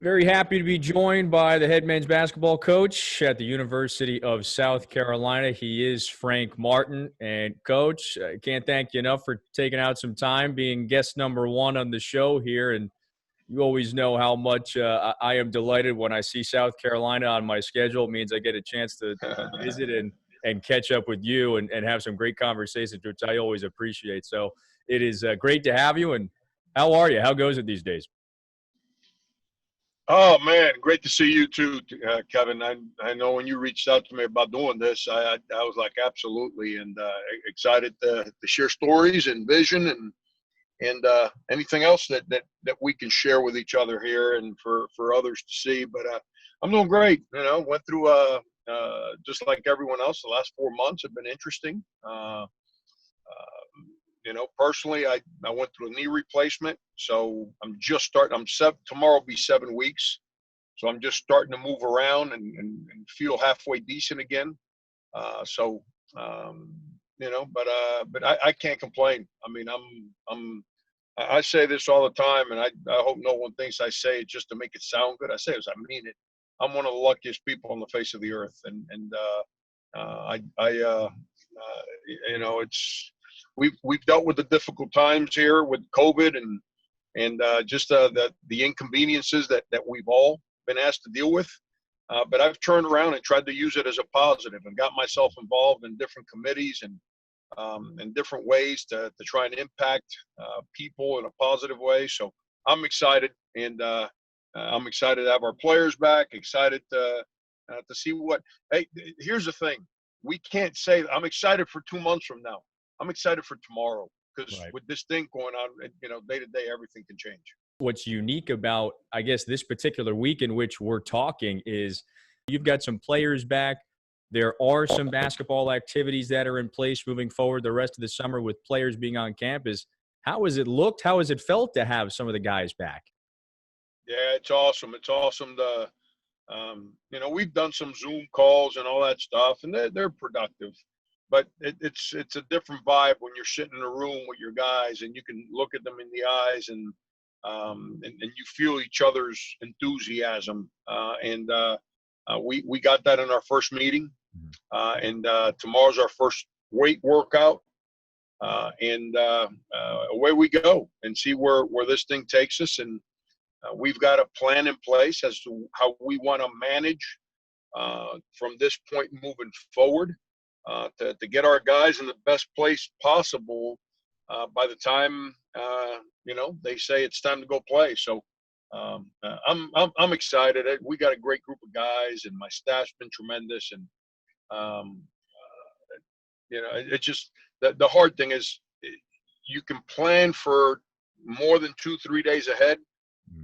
Very happy to be joined by the head men's basketball coach at the University of South Carolina. He is Frank Martin. And, Coach, I can't thank you enough for taking out some time, being guest number one on the show here. And you always know how much I am delighted when I see South Carolina on my schedule. It means I get a chance to visit and catch up with you and have some great conversations, which I always appreciate. So it is great to have you. And how are you? How goes it these days? Oh man, great to see you too, Kevin. I know when you reached out to me about doing this, I was like absolutely and excited to share stories and vision and anything else that we can share with each other here and for others to see. But I'm doing great. Went through just like everyone else. The last 4 months have been interesting. Personally, I went through a knee replacement, so I'm just starting. Tomorrow will be 7 weeks, so I'm just starting to move around and feel halfway decent again. So but I can't complain. I mean, I say this all the time, and I hope no one thinks I say it just to make it sound good. I say it as I mean it. I'm one of the luckiest people on the face of the earth, and it's we've dealt with the difficult times here with COVID and just the inconveniences that we've all been asked to deal with. But I've turned around and tried to use it as a positive and got myself involved in different committees and different ways to try and impact people in a positive way. So I'm excited, and I'm excited to have our players back. Excited to see what. Hey, here's the thing: we can't say I'm excited for 2 months from now. I'm excited for tomorrow because Right. with this thing going on, day to day, everything can change. What's unique about, I guess, this particular week in which we're talking is you've got some players back. There are some basketball activities that are in place moving forward the rest of the summer with players being on campus. How has it looked? How has it felt to have some of the guys back? Yeah, it's awesome. It's awesome to, we've done some Zoom calls and all that stuff, and they're productive. But it's a different vibe when you're sitting in a room with your guys and you can look at them in the eyes and you feel each other's enthusiasm. We got that in our first meeting, and tomorrow's our first weight workout, and away we go and see where this thing takes us. And we've got a plan in place as to how we want to manage from this point moving forward to get our guys in the best place possible by the time they say it's time to go play. So I'm excited. We got a great group of guys, and my staff's been tremendous. And um, it's just the hard thing is you can plan for more than 2-3 days ahead,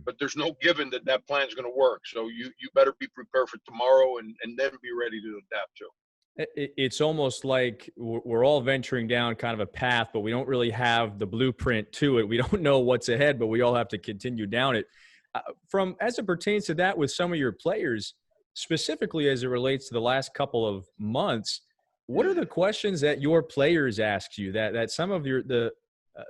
but there's no given that plan is going to work. So you better be prepared for tomorrow and then be ready to adapt to. It's almost like we're all venturing down kind of a path, but we don't really have the blueprint to it. We don't know what's ahead, but we all have to continue down it. From as it pertains to that with some of your players, specifically as it relates to the last couple of months, what are the questions that your players ask you that some of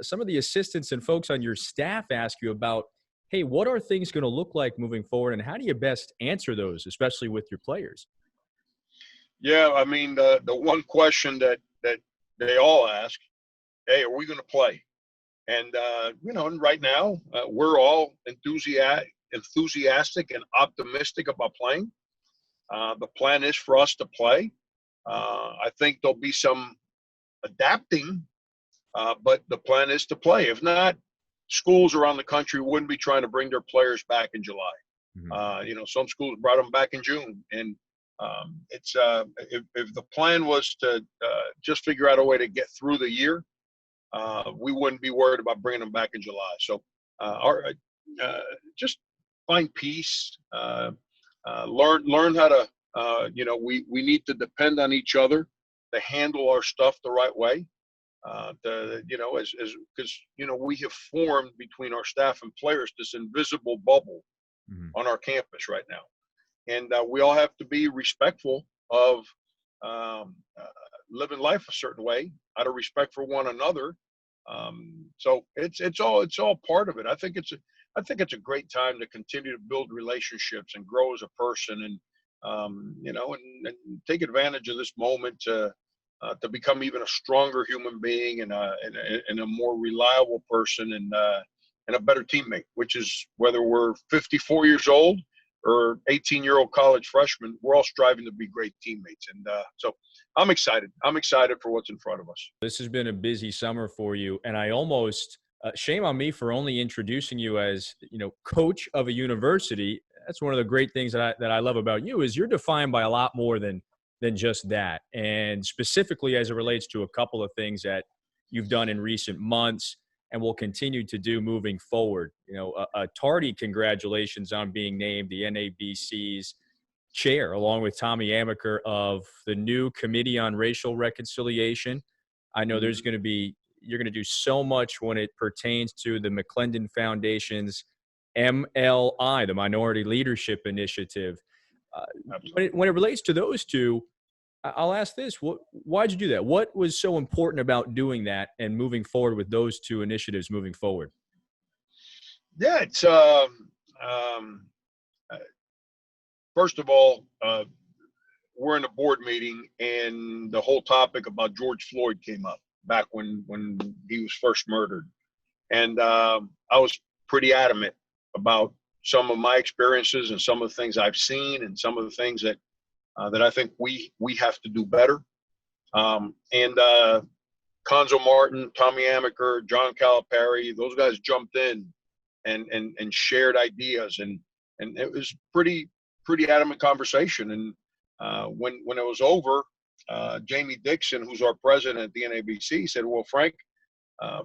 some of the assistants and folks on your staff ask you about? Hey, what are things going to look like moving forward, and how do you best answer those, especially with your players? Yeah, I mean the one question that they all ask, hey, are we going to play? And and right now we're all enthusiastic and optimistic about playing. The plan is for us to play. I think there'll be some adapting, but the plan is to play. If not, schools around the country wouldn't be trying to bring their players back in July. Some schools brought them back in June, and it's if the plan was to just figure out a way to get through the year, we wouldn't be worried about bringing them back in July. So just find peace, learn how to, we need to depend on each other to handle our stuff the right way. Because we have formed between our staff and players this invisible bubble on our campus right now, and we all have to be respectful of living life a certain way out of respect for one another. So it's all part of it. I think I think it's a great time to continue to build relationships and grow as a person, and and take advantage of this moment to become even a stronger human being, and a more reliable person, and a better teammate. Which is, whether we're 54 years old or 18-year-old college freshmen, we're all striving to be great teammates. And so I'm excited. I'm excited for what's in front of us. This has been a busy summer for you, and I almost shame on me for only introducing you as, coach of a university. That's one of the great things that I love about you is you're defined by a lot more than just that, and specifically as it relates to a couple of things that you've done in recent months and will continue to do moving forward. A tardy congratulations on being named the NABC's chair, along with Tommy Amaker, of the new Committee on Racial Reconciliation. I know you're going to do so much when it pertains to the McClendon Foundation's MLI, the Minority Leadership Initiative. When it relates to those two, I'll ask this: why'd you do that? What was so important about doing that and moving forward with those two initiatives moving forward? Yeah, it's first of all, we're in a board meeting, and the whole topic about George Floyd came up back when he was first murdered, and I was pretty adamant about some of my experiences and some of the things I've seen and some of the things that I think we have to do better. And Conzo Martin, Tommy Amaker, John Calipari, those guys jumped in and shared ideas, and it was pretty adamant conversation. And when it was over, Jamie Dixon, who's our president at the NABC, said, "Well, Frank,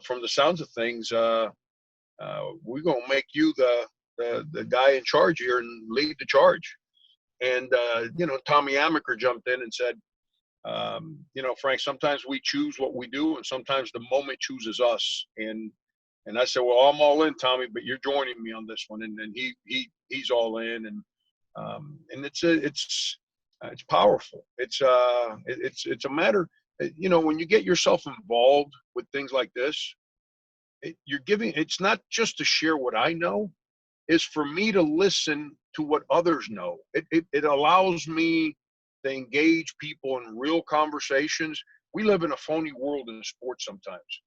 from the sounds of things, we're gonna make you the guy in charge here and lead the charge." And Tommy Amaker jumped in and said, "Frank, sometimes we choose what we do, and sometimes the moment chooses us." And I said, "Well, I'm all in, Tommy, but you're joining me on this one." And he's all in, and it's powerful. It's a matter, when you get yourself involved with things like this, it's not just to share what I know, is for me to listen to what others know. It allows me to engage people in real conversations. We live in a phony world in sports sometimes,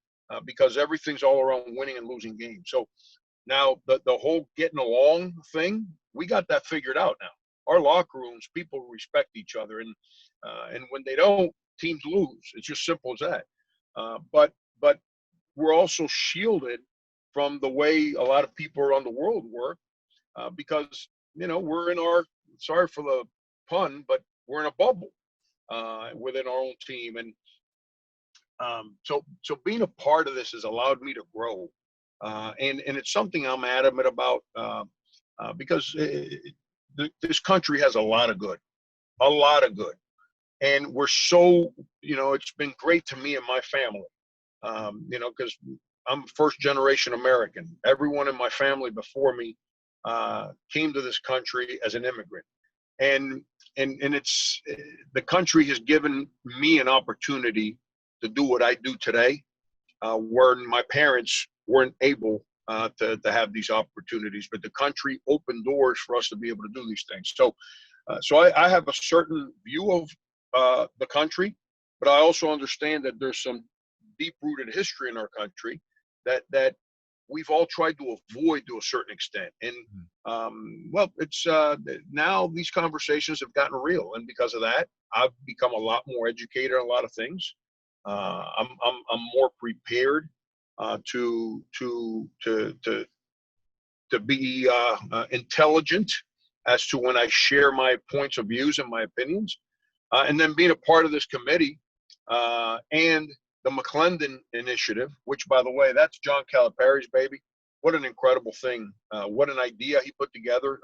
because everything's all around winning and losing games. So now the whole getting along thing, we got that figured out now. Our locker rooms, people respect each other, and when they don't, teams lose. It's just simple as that. But we're also shielded from the way a lot of people around the world work, because we're in our, sorry for the pun, but we're in a bubble within our own team. And so being a part of this has allowed me to grow, and it's something I'm adamant about, because this country has a lot of good, and we're so, it's been great to me and my family, because I'm first generation American. Everyone in my family before me came to this country as an immigrant, and it's, the country has given me an opportunity to do what I do today, where my parents weren't able to have these opportunities, but the country opened doors for us to be able to do these things. So I have a certain view of the country, but I also understand that there's some deep-rooted history in our country that we've all tried to avoid to a certain extent. And it's now these conversations have gotten real, and because of that, I've become a lot more educated on a lot of things. I'm more prepared to be intelligent as to when I share my points of views and my opinions, and then being a part of this committee and the McClendon Initiative, which, by the way, that's John Calipari's baby. What an incredible thing! What an idea he put together.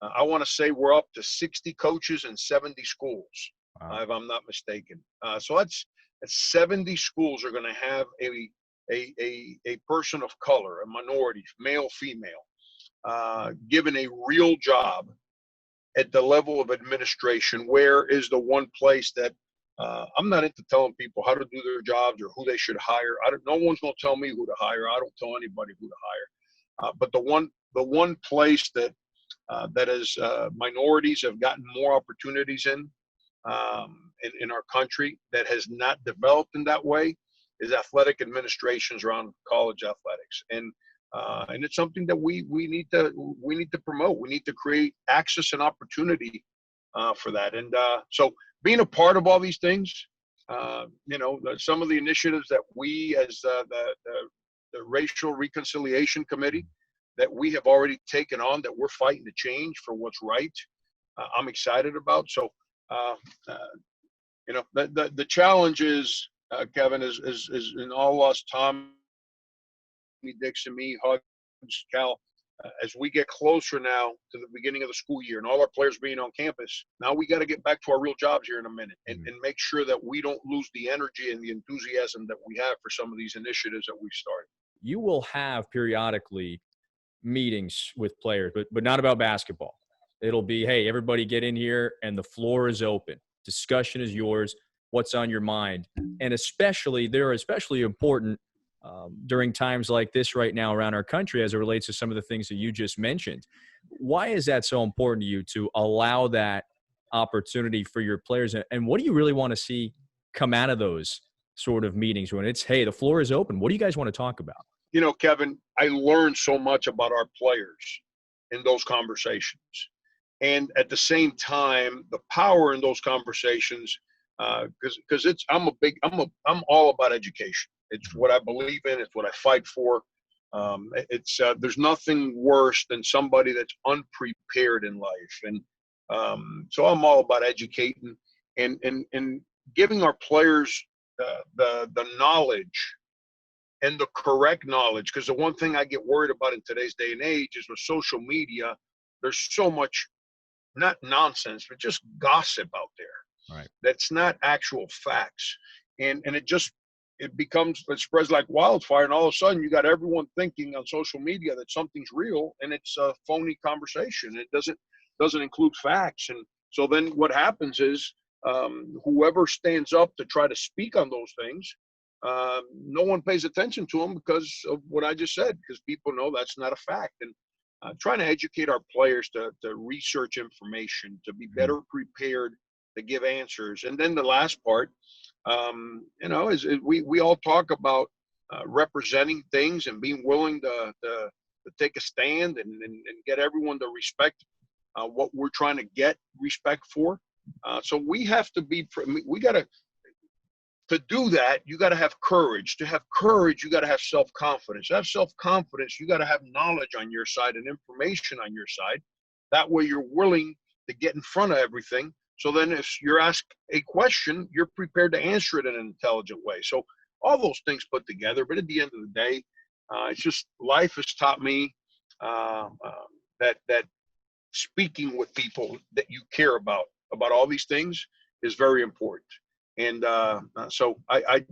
I want to say we're up to 60 coaches in 70 schools, if I'm not mistaken. So that's 70 schools are going to have a person of color, a minority, male, female, given a real job at the level of administration. Where is the one place that I'm not into telling people how to do their jobs or who they should hire. No one's going to tell me who to hire. I don't tell anybody who to hire. But the one place that is minorities have gotten more opportunities in our country that has not developed in that way is athletic administrations around college athletics, and it's something that we need to promote. We need to create access and opportunity for that, and so being a part of all these things, some of the initiatives that we as the Racial Reconciliation Committee that we have already taken on, that we're fighting to change for what's right, I'm excited about. So, the challenge is, Kevin, is in all us, Tom, Dixon, me, Hugs, Cal, as we get closer now to the beginning of the school year and all our players being on campus, now we got to get back to our real jobs here in a minute and make sure that we don't lose the energy and the enthusiasm that we have for some of these initiatives that we've started. You will have periodically meetings with players, but not about basketball. It'll be, hey, everybody get in here and the floor is open. Discussion is yours. What's on your mind? And they're especially important during times like this right now around our country as it relates to some of the things that you just mentioned. Why is that so important to you to allow that opportunity for your players? And what do you really want to see come out of those sort of meetings when it's, hey, the floor is open? What do you guys want to talk about? Kevin, I learned so much about our players in those conversations. And at the same time, the power in those conversations, because I'm all about education. It's what I believe in. It's what I fight for. There's nothing worse than somebody that's unprepared in life. And so I'm all about educating and giving our players the knowledge and the correct knowledge. Because the one thing I get worried about in today's day and age is with social media, there's so much, not nonsense, but just gossip out there. Right. That's not actual facts. And it spreads like wildfire. And all of a sudden you got everyone thinking on social media that something's real, and it's a phony conversation. It doesn't include facts. And so then what happens is, whoever stands up to try to speak on those things, no one pays attention to them because of what I just said, because people know that's not a fact. And trying to educate our players to research information, to be better prepared to give answers. And then the last part, is we all talk about representing things and being willing to take a stand and get everyone to respect what we're trying to get respect for. So we have to to do that, you got to have courage. To have courage, you got to have self-confidence. To have self-confidence, you got to have knowledge on your side and information on your side. That way you're willing to get in front of everything. So then if you're asked a question, you're prepared to answer it in an intelligent way. So all those things put together. But at the end of the day, it's just life has taught me that speaking with people that you care about all these things is very important. And so I've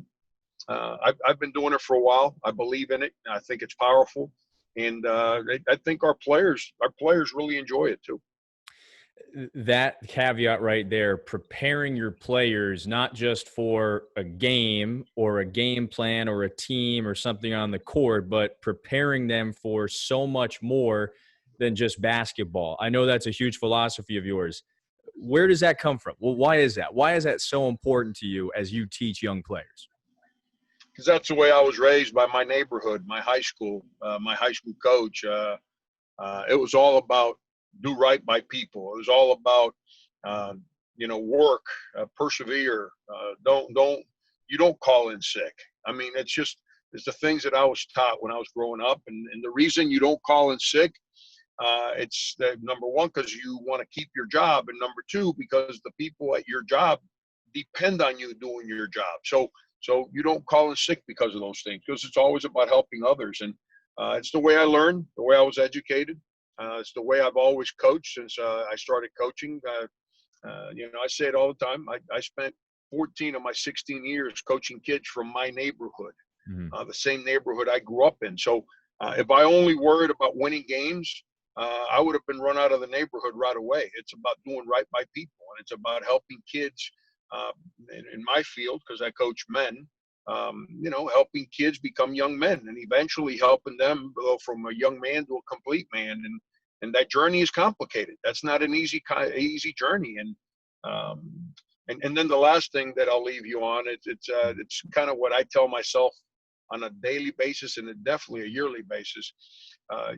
been doing it for a while. I believe in it. I think it's powerful, and I think our players really enjoy it too. That caveat right there, preparing your players not just for a game or a game plan or a team or something on the court, but preparing them for so much more than just basketball. I know that's a huge philosophy of yours. Where does that come from? Well, why is that? Why is that so important to you as you teach young players? Because that's the way I was raised by my neighborhood, my high school coach. It was all about do right by people. It was all about, work, persevere. You don't call in sick. I mean, it's the things that I was taught when I was growing up. And the reason you don't call in sick, it's number one, because you want to keep your job. And number two, because the people at your job depend on you doing your job. So you don't call in sick because of those things, because it's always about helping others. And it's the way I learned, the way I was educated. It's the way I've always coached since I started coaching. I say it all the time. I spent 14 of my 16 years coaching kids from my neighborhood, the same neighborhood I grew up in. So if I only worried about winning games, I would have been run out of the neighborhood right away. It's about doing right by people, and it's about helping kids in my field, because I coach men, helping kids become young men and eventually helping them go from a young man to a complete man. And that journey is complicated. That's not an easy journey. And then the last thing that I'll leave you on, it's kind of what I tell myself on a daily basis and definitely a yearly basis.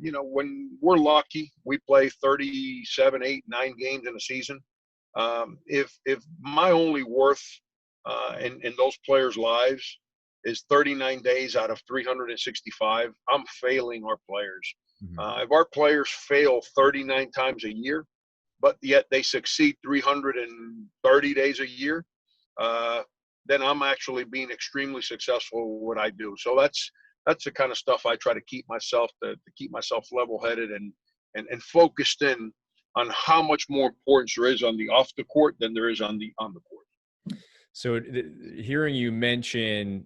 When we're lucky, we play 37, 8, 9 games in a season. If my only worth in those players' lives is 39 days out of 365, I'm failing our players. Mm-hmm. If our players fail 39 times a year, but yet they succeed 330 days a year, then I'm actually being extremely successful with what I do. So that's the kind of stuff I try to keep myself level-headed and focused in on how much more importance there is on the off the court than there is on the court. So hearing you mention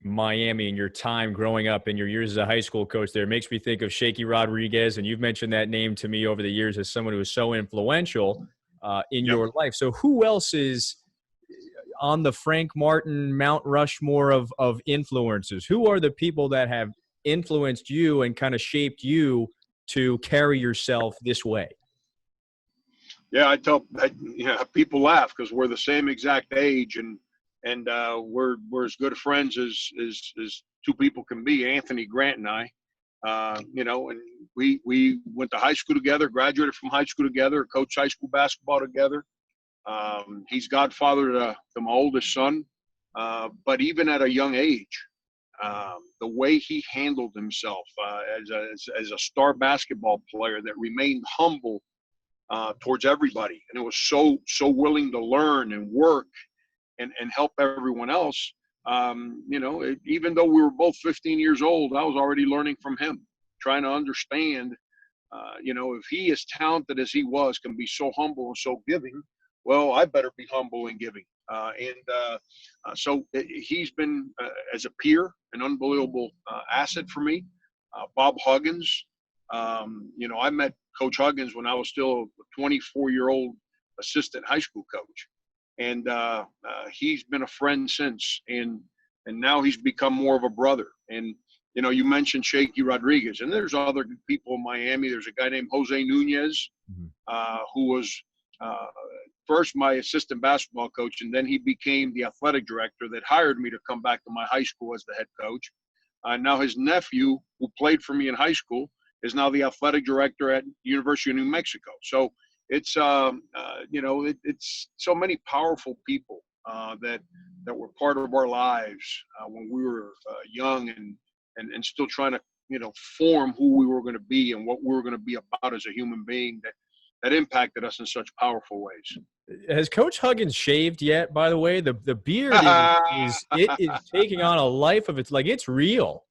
Miami and your time growing up and your years as a high school coach there makes me think of Shaky Rodriguez, and you've mentioned that name to me over the years as someone who was so influential in your life. So who else is on the Frank Martin Mount Rushmore of influencers? Who are the people that have influenced you and kind of shaped you to carry yourself this way? Yeah, I tell people laugh because we're the same exact age, and we're as good friends as two people can be. Anthony Grant and I, and we went to high school together, graduated from high school together, coached high school basketball together. He's godfather to my oldest son, but even at a young age, the way he handled himself as a star basketball player that remained humble towards everybody, and it was so willing to learn and work and help everyone else. Even though we were both 15 years old, I was already learning from him, trying to understand. If he, as talented as he was, can be so humble and so giving, well, I better be humble and giving. So he's been, as a peer, an unbelievable asset for me. Bob Huggins. I met Coach Huggins when I was still a 24-year-old assistant high school coach. And he's been a friend since. And now he's become more of a brother. And, you mentioned Shaky Rodriguez. And there's other people in Miami. There's a guy named Jose Nunez, who was first my assistant basketball coach, and then he became the athletic director that hired me to come back to my high school as the head coach. Now his nephew, who played for me in high school, is now the athletic director at University of New Mexico. So it's it's so many powerful people that were part of our lives when we were young and still trying to form who we were going to be and what we were going to be about as a human being that impacted us in such powerful ways. Has Coach Huggins shaved yet? By the way, the beard is taking on a life of its, like, it's real.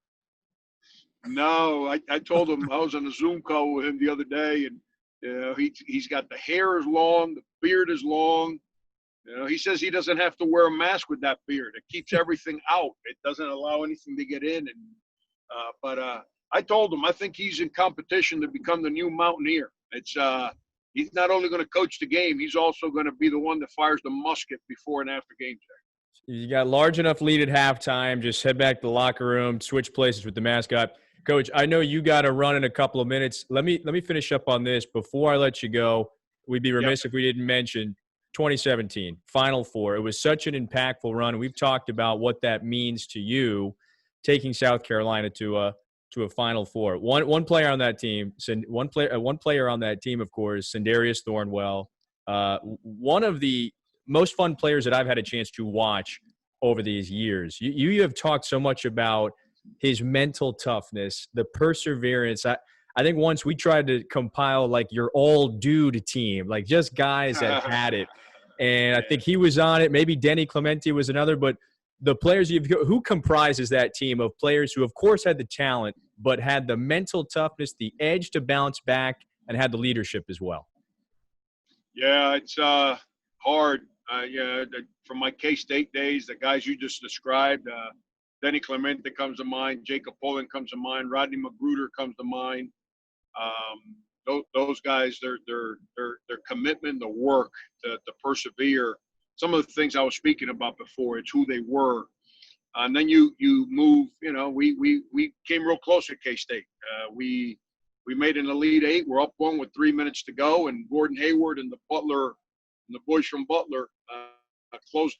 No, I told him, I was on a Zoom call with him the other day, and he's got the hair is long, the beard is long. He says he doesn't have to wear a mask with that beard. It keeps everything out. It doesn't allow anything to get in. But I told him I think he's in competition to become the new Mountaineer. He's not only going to coach the game, he's also going to be the one that fires the musket before and after game day. You got large enough lead at halftime. Just head back to the locker room, switch places with the mascot. Coach, I know you got to run in a couple of minutes. Let me finish up on this before I let you go. We'd be remiss if we didn't mention 2017 Final Four. It was such an impactful run. We've talked about what that means to you, taking South Carolina to a Final Four. One player on that team, one player on that team, of course, Sindarius Thornwell, one of the most fun players that I've had a chance to watch over these years. You have talked so much about his mental toughness, the perseverance. I think once we tried to compile like your all dude team, like just guys that had it. And I think he was on it. Maybe Denny Clemente was another, but the players who comprises that team of players who of course had the talent, but had the mental toughness, the edge to bounce back, and had the leadership as well. Yeah, it's hard. From my K-State days, the guys you just described, Denny Clemente comes to mind, Jacob Poland comes to mind, Rodney Magruder comes to mind. Those guys, their commitment, the work, to persevere. Some of the things I was speaking about before, it's who they were. And then you move. You know, we came real close at K-State. We made an Elite Eight. We're up one with 3 minutes to go, and Gordon Hayward and the boys from Butler closed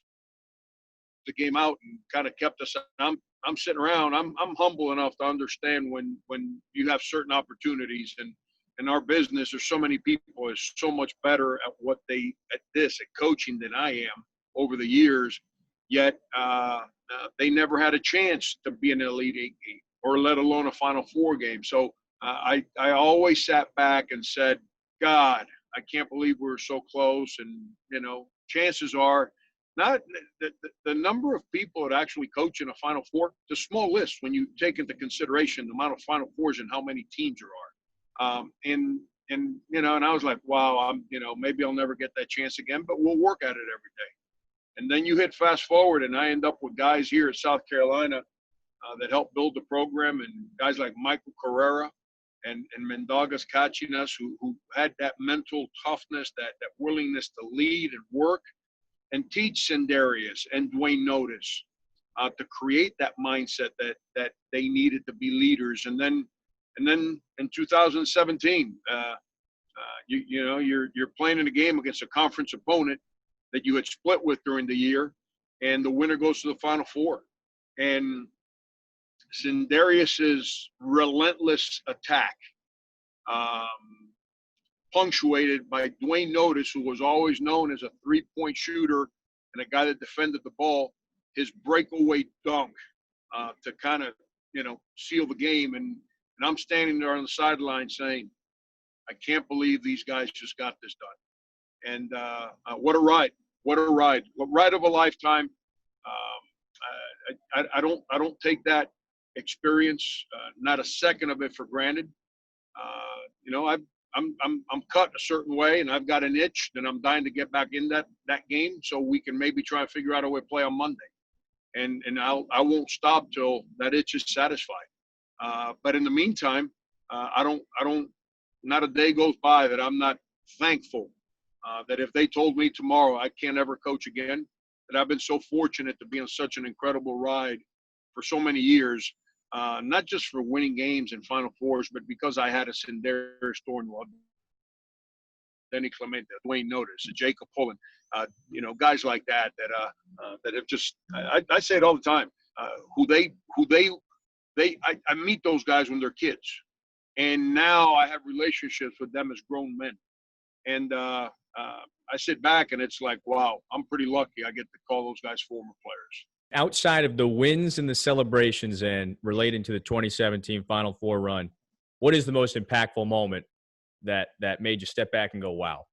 the game out and kind of kept us. I'm sitting around. I'm humble enough to understand when you have certain opportunities, and in our business, there's so many people is so much better at coaching than I am over the years. Yet they never had a chance to be an Elite Eight game, or let alone a Final Four game. So I always sat back and said, God, I can't believe we were so close. And, you know, chances are not the number of people that actually coach in a Final Four, it's a small list when you take into consideration the amount of Final Fours and how many teams there are. And you know, and I was like, wow, maybe I'll never get that chance again, but we'll work at it every day. And then you hit fast forward, and I end up with guys here at South Carolina that helped build the program, and guys like Michael Carrera and Mendogas Cachinas, who had that mental toughness, that willingness to lead and work and teach Sindarius and Dwayne Notice to create that mindset that they needed to be leaders. And then in 2017, you're playing in a game against a conference opponent that you had split with during the year, and the winner goes to the Final Four. And Sindarius's relentless attack, punctuated by Dwayne Notice, who was always known as a three-point shooter and a guy that defended the ball, his breakaway dunk to kind of, seal the game. And I'm standing there on the sideline saying, I can't believe these guys just got this done. And what a ride. What a ride. A ride of a lifetime. I don't take that experience, not a second of it, for granted. I'm cut a certain way, and I've got an itch that I'm dying to get back in that game, so we can maybe try and figure out a way to play on Monday. And I won't stop till that itch is satisfied. But in the meantime, not a day goes by that I'm not thankful that if they told me tomorrow I can't ever coach again, that I've been so fortunate to be on such an incredible ride for so many years, not just for winning games and Final Fours, but because I had a Sindarius Thornwell, Denny Clemente, Dwayne Notice, Jacob Pullen, guys like that have just, I say it all the time, I meet those guys when they're kids, and now I have relationships with them as grown men. And I sit back and it's like, wow, I'm pretty lucky I get to call those guys former players. Outside of the wins and the celebrations and relating to the 2017 Final Four run, what is the most impactful moment that made you step back and go, wow?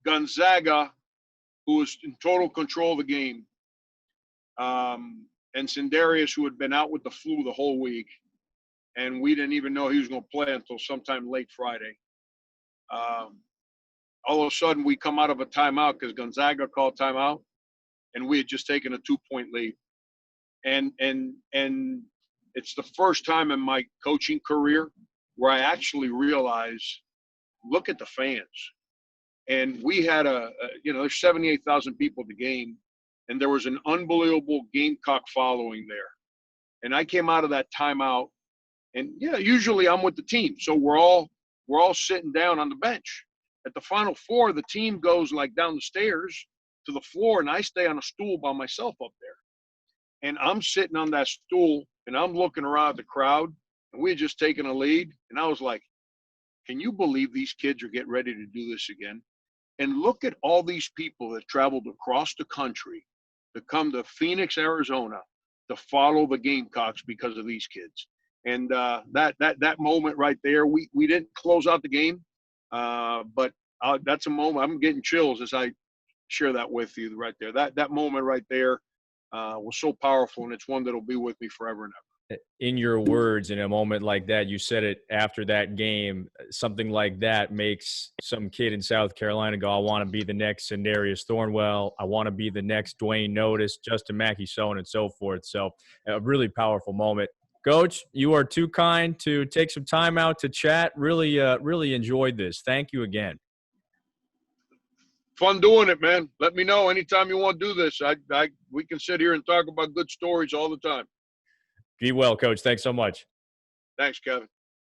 Gonzaga, who was in total control of the game, and Sindarius, who had been out with the flu the whole week, and we didn't even know he was going to play until sometime late Friday. All of a sudden, we come out of a timeout because Gonzaga called timeout, and we had just taken a 2-point lead. And it's the first time in my coaching career where I actually realized, look at the fans. And we had there's 78,000 people at the game, and there was an unbelievable Gamecock following there. And I came out of that timeout, and usually I'm with the team, so we're all sitting down on the bench. At the Final Four, the team goes like down the stairs to the floor, and I stay on a stool by myself up there. And I'm sitting on that stool, and I'm looking around at the crowd, and we had just taken a lead, and I was like, can you believe these kids are getting ready to do this again? And look at all these people that traveled across the country to come to Phoenix, Arizona, to follow the Gamecocks because of these kids. And that moment right there, we didn't close out the game, but that's a moment. I'm getting chills as I share that with you right there. That moment right there was so powerful, and it's one that'll be with me forever and ever. In your words, in a moment like that, you said it after that game, something like that makes some kid in South Carolina go, I want to be the next Sindarius Thornwell. I want to be the next Dwayne Notice, Justin Mackey, so on and so forth. So a really powerful moment. Coach, you are too kind to take some time out to chat. Really enjoyed this. Thank you again. fun doing it, man. Let me know anytime you want to do this. We can sit here and talk about good stories all the time. Be well, Coach. Thanks so much. Thanks, Kevin.